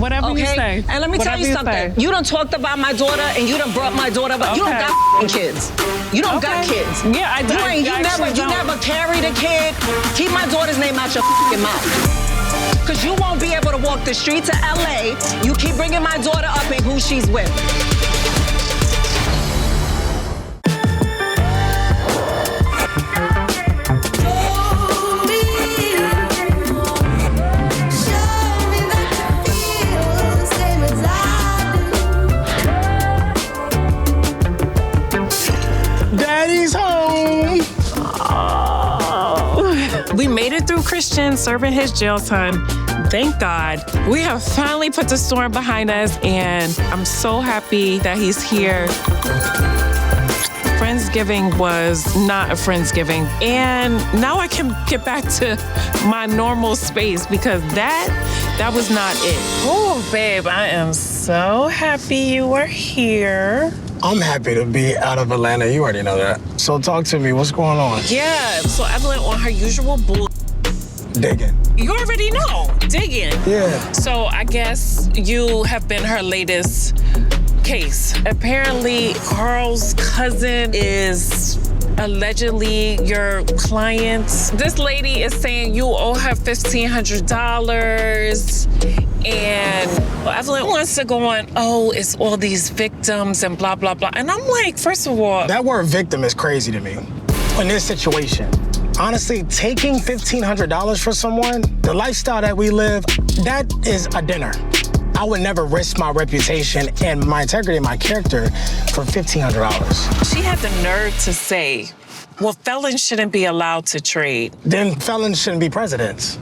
Whatever you say. And let me tell you something. You done talked about my daughter and you done brought my daughter up. You don't got kids. You don't got kids. Yeah, I do. You never carried a kid. Keep my daughter's name out your mouth. Because you won't be able to walk the streets of LA. You keep bringing my daughter up and who she's with. Daddy's home. Oh. We made it through Christian serving his jail time. Thank God. We have finally put the storm behind us, and I'm so happy that he's here. Friendsgiving was not a Friendsgiving, and now I can get back to my normal space because that was not it. Oh, babe, I am so happy you were here. I'm happy to be out of Atlanta. You already know that. So talk to me. What's going on? Yeah, so Evelyn on her usual bull. Digging. You already know. Digging. Yeah. So I guess you have been her latest case. Apparently, Carl's cousin is allegedly your client. This lady is saying you owe her $1,500. And Evelyn wants to go on, oh, it's all these victims and blah, blah, blah. And I'm like, first of all... That word victim is crazy to me in this situation. Honestly, taking $1,500 for someone, the lifestyle that we live, that is a dinner. I would never risk my reputation and my integrity and my character for $1,500. She had the nerve to say, well, felons shouldn't be allowed to trade. Then felons shouldn't be presidents.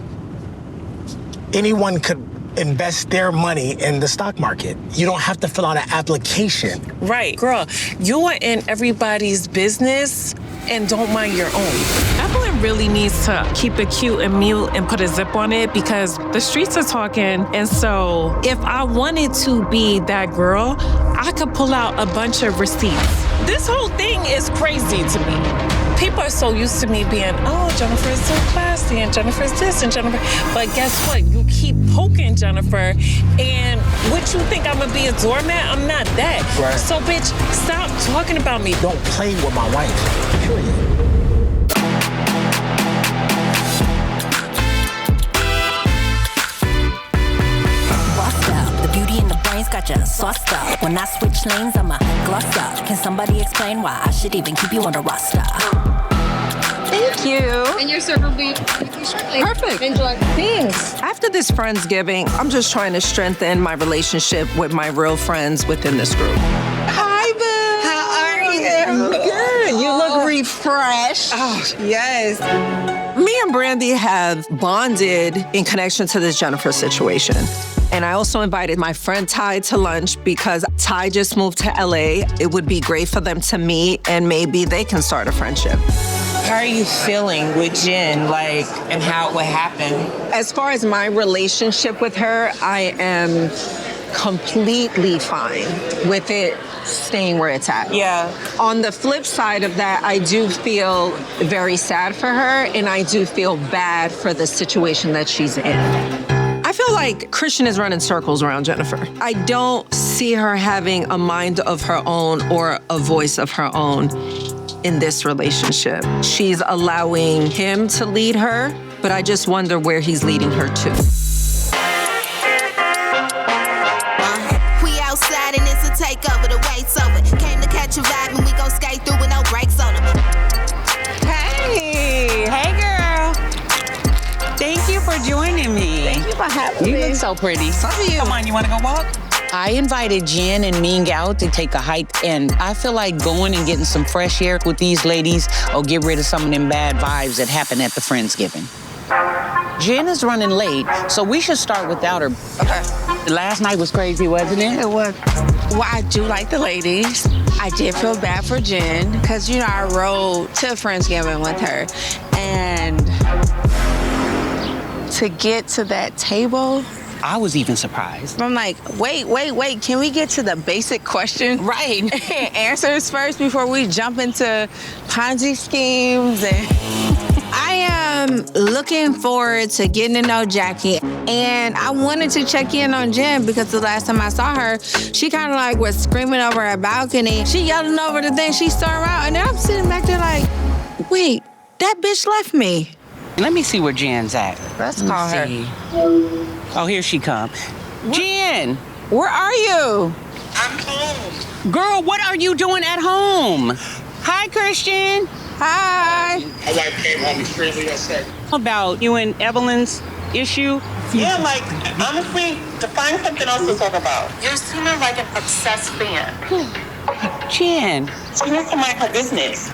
Anyone could invest their money in the stock market. You don't have to fill out an application. Right. Girl, you are in everybody's business and don't mind your own. Evelyn really needs to keep it cute and mute and put a zip on it because the streets are talking. And so if I wanted to be that girl, I could pull out a bunch of receipts. This whole thing is crazy to me. People are so used to me being, oh, Jennifer is so classy and Jennifer's this and Jennifer. But guess what? You keep poking Jennifer. And what you think I'm gonna be a doormat? I'm not that. Right. So, bitch, stop talking about me. Don't play with my wife, period. Got you sauced up. When I switch lanes, I'm a gloss up. Can somebody explain why I should even keep you on the roster? Thank you. And your server will be with you shortly. Perfect. Enjoy. Thanks. After this Friendsgiving, I'm just trying to strengthen my relationship with my real friends within this group. Hi, boo. How are you? Good. You look refreshed. Oh, yes. Me and Brandy have bonded in connection to this Jennifer situation. And I also invited my friend Ty to lunch because Ty just moved to LA. It would be great for them to meet and maybe they can start a friendship. How are you feeling with Jen, and how it would happen? As far as my relationship with her, I am completely fine with it staying where it's at. Yeah. On the flip side of that, I do feel very sad for her and I do feel bad for the situation that she's in. I feel like Christian is running circles around Jennifer. I don't see her having a mind of her own or a voice of her own in this relationship. She's allowing him to lead her, but I just wonder where he's leading her to. We outside and it's a takeover, the wait's over. Came to catch a vibe and we gon' skate through with no brakes on them. Hey girl. Thank you for joining me. Thank you for having me. You look so pretty. So do you. Come on, you wanna go walk? I invited Jen and Ming out to take a hike, and I feel like going and getting some fresh air with these ladies or get rid of some of them bad vibes that happen at the Friendsgiving. Jen is running late, so we should start without her. Okay. Last night was crazy, wasn't it? It was. Well, I do like the ladies. I did feel bad for Jen because, I rode to Friendsgiving with her. And to get to that table, I was even surprised. I'm like, wait. Can we get to the basic question? Right. Answers first before we jump into Ponzi schemes and... I am looking forward to getting to know Jackie. And I wanted to check in on Jen because the last time I saw her, she kind of like was screaming over her balcony. She yelling over the thing. She stormed out. And then I'm sitting back there like, wait, that bitch left me. Let me see where Jen's at. Let's call her. Oh, here she come. Jen, where are you? I'm home. Girl, what are you doing at home? Hi, Christian. Hi. My wife came home extremely upset. About you and Evelyn's issue? Yeah, like, honestly, to find something else to talk about. You're seeming like an obsessed fan. Jen. She needs to mind her business.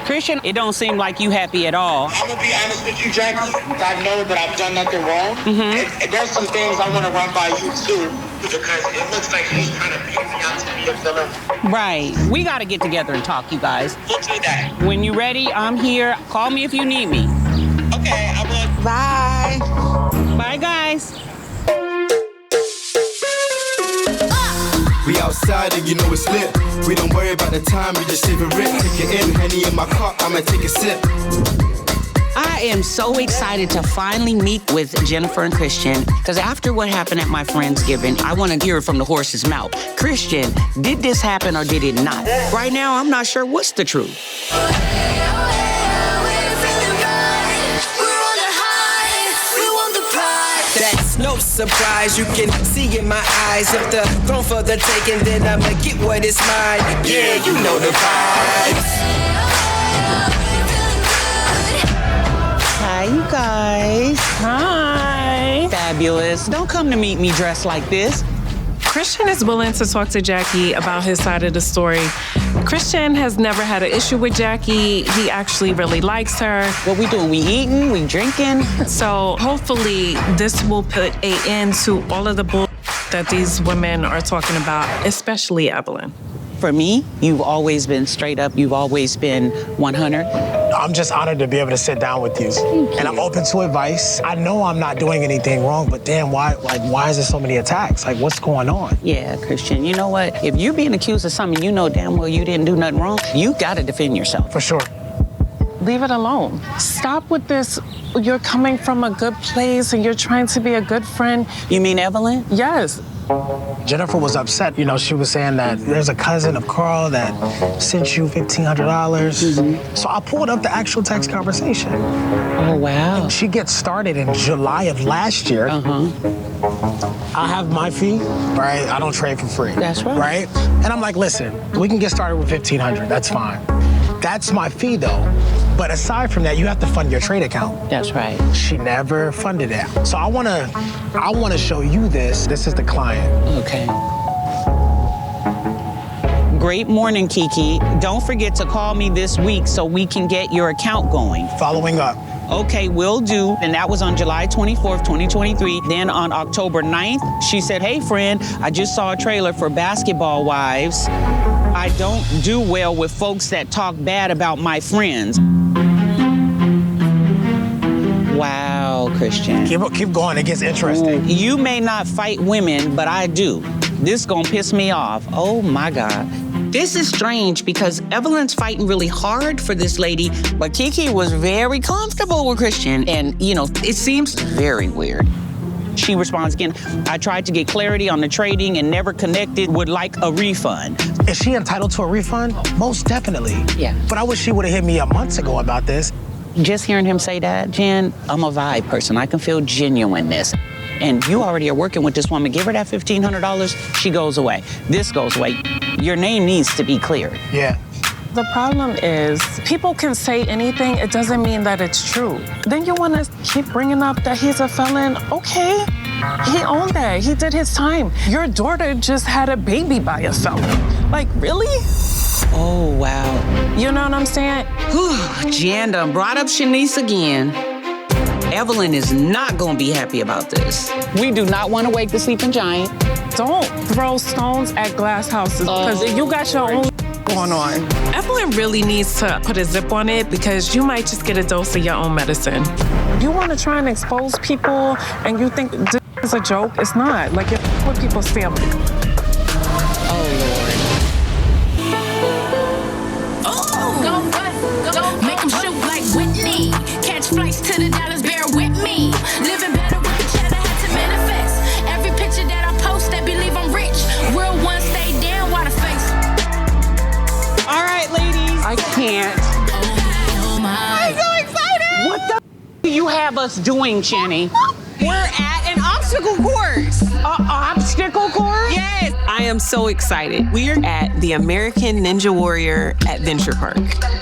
Christian, it don't seem like you happy at all. I'm gonna be honest with you, Jackie. I know that I've done nothing wrong. And there's some things I want to run by you, too, because it looks like he's trying to paint me out to be a villain. Right. We got to get together and talk, you guys. We'll do that. When you're ready, I'm here. Call me if you need me. Okay, I will. Bye. Bye, guys. We outside and you know it's lit. We don't worry about the time, we just savor it. Take it in, Henny in my cup, I'ma take a sip. I am so excited to finally meet with Jennifer and Christian, because after what happened at my Friendsgiving, I want to hear it from the horse's mouth. Christian, did this happen or did it not? Right now, I'm not sure what's the truth. That's no surprise, you can see in my eyes. If the throne for the taking, then I'ma get what is mine. Yeah, you know the vibes. Hi, you guys. Hi. Fabulous. Don't come to meet me dressed like this. Christian is willing to talk to Jackie about his side of the story. Christian has never had an issue with Jackie. He actually really likes her. What we doing? We eating? We drinking? So hopefully this will put an end to all of the bull that these women are talking about, especially Evelyn. For me, you've always been straight up. You've always been 100. I'm just honored to be able to sit down with you. And I'm open to advice. I know I'm not doing anything wrong, but damn, why is there so many attacks? Like, what's going on? Yeah, Christian, you know what? If you're being accused of something you know damn well you didn't do nothing wrong, you gotta defend yourself. For sure. Leave it alone. Stop with this. You're coming from a good place and you're trying to be a good friend. You mean Evelyn? Yes. Jennifer was upset. You know, she was saying that there's a cousin of Carl that sent you $1,500. So I pulled up the actual text conversation. Oh, wow. And she gets started in July of last year. I have my fee, right? I don't trade for free. That's right. Right? And I'm like, listen, we can get started with $1,500. That's fine. That's my fee, though. But aside from that, you have to fund your trade account. That's right. She never funded it. So I wanna show you this. This is the client. Okay. Great morning, Kiki. Don't forget to call me this week so we can get your account going. Following up. Okay, will do. And that was on July 24th, 2023. Then on October 9th, she said, hey, friend, I just saw a trailer for Basketball Wives. I don't do well with folks that talk bad about my friends. Wow, Christian. Keep going, it gets interesting. You may not fight women, but I do. This gonna piss me off. Oh my God. This is strange because Evelyn's fighting really hard for this lady, but Kiki was very comfortable with Christian. And, you know, it seems very weird. She responds again, I tried to get clarity on the trading and never connected, would like a refund. Is she entitled to a refund? Most definitely. Yeah. But I wish she would have hit me up months ago about this. Just hearing him say that, Jen, I'm a vibe person. I can feel genuineness. And you already are working with this woman. Give her that $1,500, she goes away. This goes away. Your name needs to be cleared. Yeah. The problem is, people can say anything, it doesn't mean that it's true. Then you want to keep bringing up that he's a felon. Okay, he owned that. He did his time. Your daughter just had a baby by a felon. Like, really? Oh, wow. You know what I'm saying? Jan done brought up Shanice again. Evelyn is not gonna be happy about this. We do not want to wake the sleeping giant. Don't throw stones at glass houses because you got your own going on. Evelyn really needs to put a zip on it because you might just get a dose of your own medicine. You want to try and expose people and you think this is a joke? It's not. Like, you're with people's family. Make them shoot like Whitney. Catch us doing, Jenny? We're at an obstacle course. Obstacle course? Yes. I am so excited. We're at the American Ninja Warrior Adventure Park.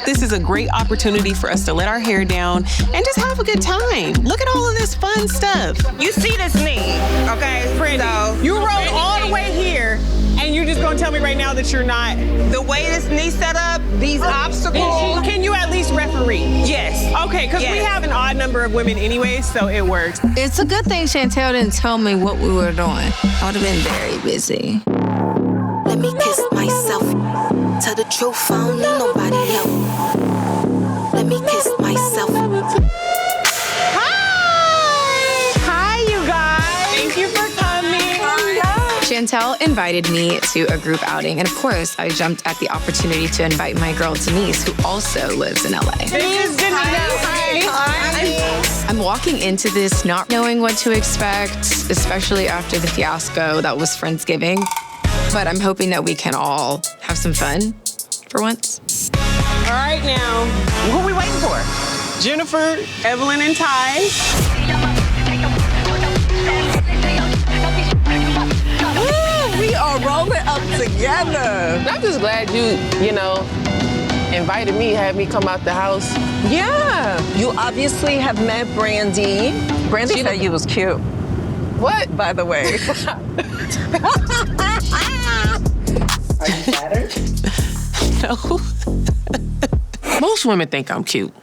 This is a great opportunity for us to let our hair down and just have a good time. Look at all of this fun stuff. You see this knee, okay? Brandy, So, you rode all the way here, and you're just gonna tell me right now that you're not. the way this knee set up, these obstacles. Can you at least referee? Yes. Okay, because we Yes. have an odd number of women anyway, so it works. It's a good thing Chantel didn't tell me what we were doing. I would have been very busy. Let me kiss myself. Tell the truth, I don't need nobody else. Let me kiss myself. Hi, you guys. Thank you for coming. Chantel invited me to a group outing, and of course, I jumped at the opportunity to invite my girl Denise, who also lives in LA. I'm walking into this not knowing what to expect, especially after the fiasco that was Friendsgiving. But I'm hoping that we can all have some fun for once. All right, now, who are we waiting for? Jennifer, Evelyn, and Ty. We are rolling up together. I'm just glad you know, invited me, had me come out the house. Yeah. You obviously have met Brandy. Brandy said you was cute. What? By the way. Are you flattered? No. Most women think I'm cute.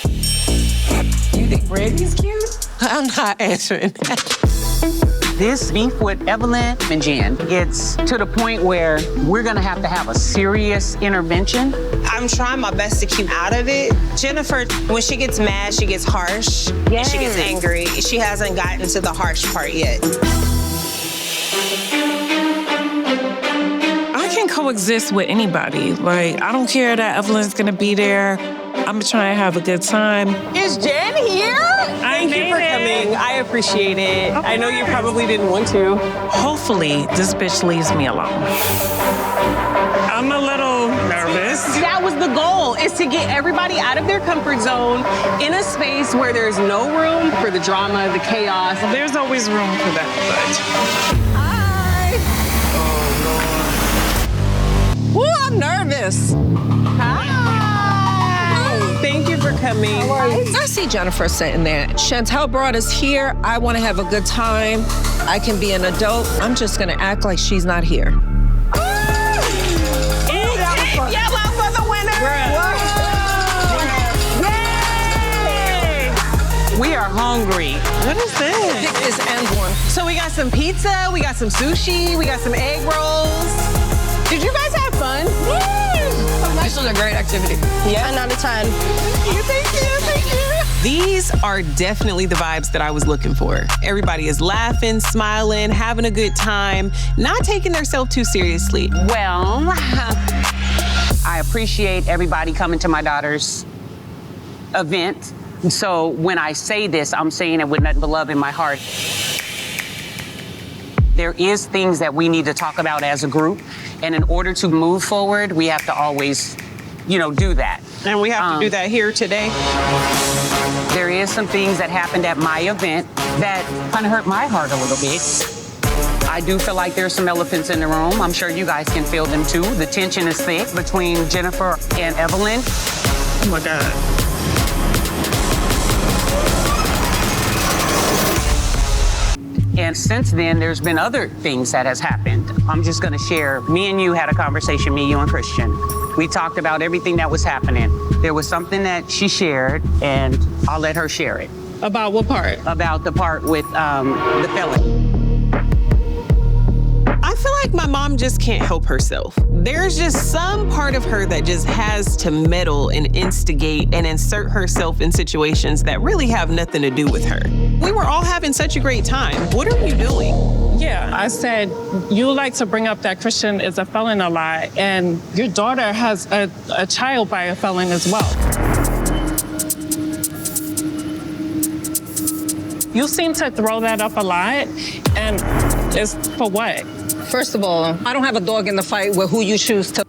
You think Brandy's cute? I'm not answering that. This beef with Evelyn and Jen, it's to the point where we're gonna have to have a serious intervention. I'm trying my best to keep out of it. Jennifer, when she gets mad, she gets harsh. And she gets angry. She hasn't gotten to the harsh part yet. I can coexist with anybody. Like, I don't care that Evelyn's gonna be there. I'm trying to have a good time. Is Jen here? Thank you for coming. I appreciate it. I know you probably didn't want to. Hopefully, this bitch leaves me alone. I'm a little nervous. That was the goal, is to get everybody out of their comfort zone in a space where there's no room for the drama, the chaos. There's always room for that, Hi. Woo, I'm nervous. Hi. Thank you for coming. I see Jennifer sitting there. Chantel brought us here. I want to have a good time. I can be an adult. I'm just going to act like she's not here. Yellow for the winner. Yay! We are hungry. What is this? Pick this end one. So we got some pizza, we got some sushi, we got some egg rolls. Did you guys have fun? This was a great activity. Yeah. 10 out of 10. Thank you. These are definitely the vibes that I was looking for. Everybody is laughing, smiling, having a good time, not taking themselves too seriously. Well, I appreciate everybody coming to my daughter's event. So when I say this, I'm saying it with nothing but love in my heart. There is things that we need to talk about as a group. And in order to move forward, we have to always, do that. And we have to do that here today. There is some things that happened at my event that kind of hurt my heart a little bit. I do feel like there's some elephants in the room. I'm sure you guys can feel them too. The tension is thick between Jennifer and Evelyn. Oh my God. And since then, there's been other things that has happened. I'm just gonna share. Me and you had a conversation, me, you, and Christian. We talked about everything that was happening. There was something that she shared, and I'll let her share it. About what part? About the part with the felony. I feel like my mom just can't help herself. There's just some part of her that just has to meddle and instigate and insert herself in situations that really have nothing to do with her. We were all having such a great time. What are you doing? Yeah, I said, you like to bring up that Christian is a felon a lot, and your daughter has a child by a felon as well. You seem to throw that up a lot, and it's for what? First of all, I don't have a dog in the fight with who you choose to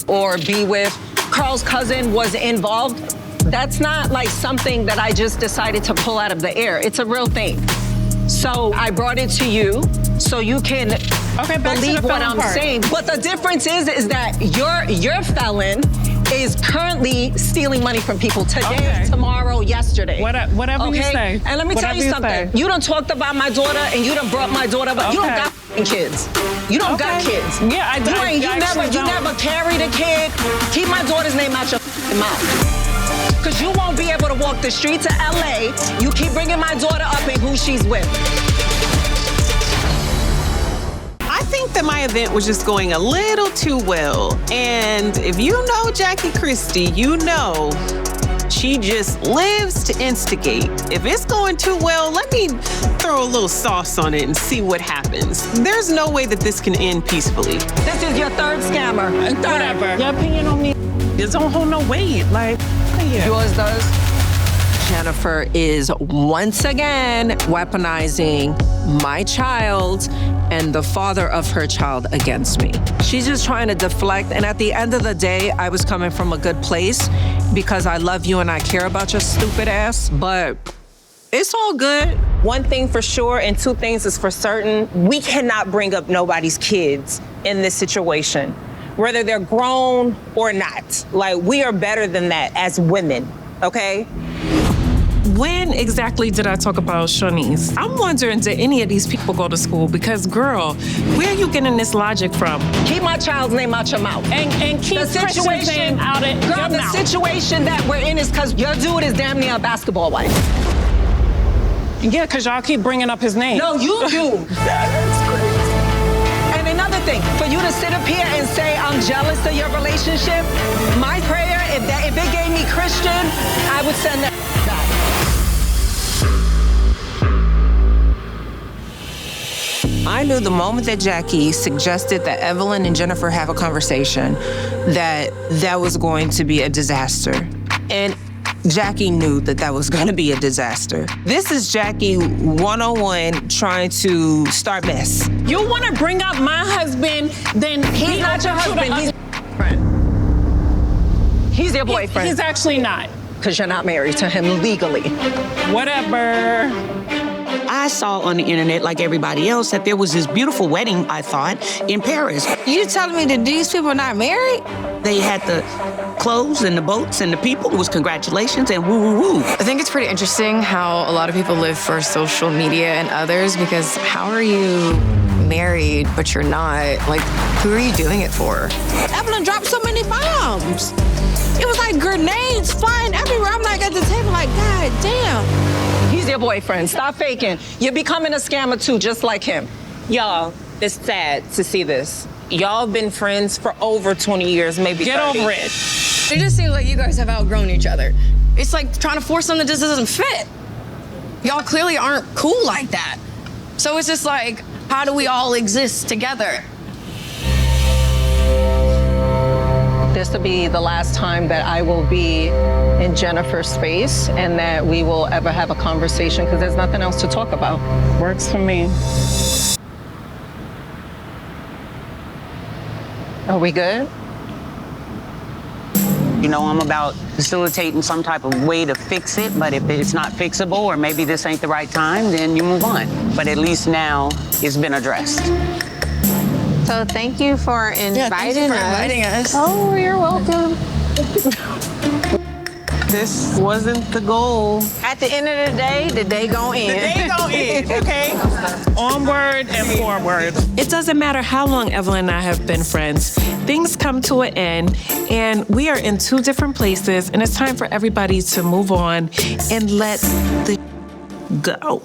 or be with. Carl's cousin was involved. That's not like something that I just decided to pull out of the air. It's a real thing. So I brought it to you so you can believe what I'm saying. But the difference is that your felon is currently stealing money from people today, tomorrow, yesterday. Whatever you say. And let me tell you something. You done talked about my daughter and you done brought my daughter, but you don't got kids. You don't got kids. Yeah, You never carried a kid. Keep my daughter's name out your mouth. Because you won't be able to walk the streets of LA. You keep bringing my daughter up and who she's with. I think that my event was just going a little too well. And if you know Jackie Christie, you know she just lives to instigate. If it's going too well, let me throw a little sauce on it and see what happens. There's no way that this can end peacefully. This is your third scammer. Whatever. Your opinion on me don't hold no weight. Like, yours does. Jennifer is once again weaponizing my child and the father of her child against me. She's just trying to deflect, and at the end of the day, I was coming from a good place because I love you and I care about your stupid ass, but it's all good. One thing for sure and two things is for certain, we cannot bring up nobody's kids in this situation, whether they're grown or not. Like, we are better than that as women, okay? When exactly did I talk about Shawnee's? I'm wondering, did any of these people go to school? Because, girl, where are you getting this logic from? Keep my child's name out your mouth. And keep the situation out of your mouth. The situation that we're in is because your dude is damn near a basketball wife. Yeah, because y'all keep bringing up his name. No, you do. That's crazy. And another thing, for you to sit up here and say I'm jealous of your relationship, my prayer, if it gave me Christian, I would send that back. I knew the moment that Jackie suggested that Evelyn and Jennifer have a conversation that was going to be a disaster. And Jackie knew that was going to be a disaster. This is Jackie 101 trying to start mess. You want to bring up my husband, then he's not your husband. He's your friend. He's your boyfriend. He's actually not. Because you're not married to him legally. Whatever. I saw on the internet, like everybody else, that there was this beautiful wedding, I thought, in Paris. You telling me that these people are not married? They had the clothes and the boats and the people. It was congratulations and woo, woo, woo. I think it's pretty interesting how a lot of people live for social media and others, because how are you married, but you're not? Like, who are you doing it for? Evelyn dropped so many bombs. It was like grenades flying everywhere. I'm like at the table like, God damn. He's your boyfriend. Stop faking. You're becoming a scammer too, just like him. Y'all, it's sad to see this. Y'all been friends for over 20 years, maybe 30. Get over it. It just seems like you guys have outgrown each other. It's like trying to force something that just doesn't fit. Y'all clearly aren't cool like that. So it's just like, how do we all exist together? This will be the last time that I will be in Jennifer's space and that we will ever have a conversation because there's nothing else to talk about. Works for me. Are we good? You know, I'm about facilitating some type of way to fix it, but if it's not fixable or maybe this ain't the right time, then you move on. But at least now it's been addressed. So thank you for inviting us. Oh, you're welcome. This wasn't the goal. At the end of the day gon' end. The day gon' end, okay? Onward and forward. It doesn't matter how long Evelyn and I have been friends. Things come to an end, and we are in two different places, and it's time for everybody to move on and let the go.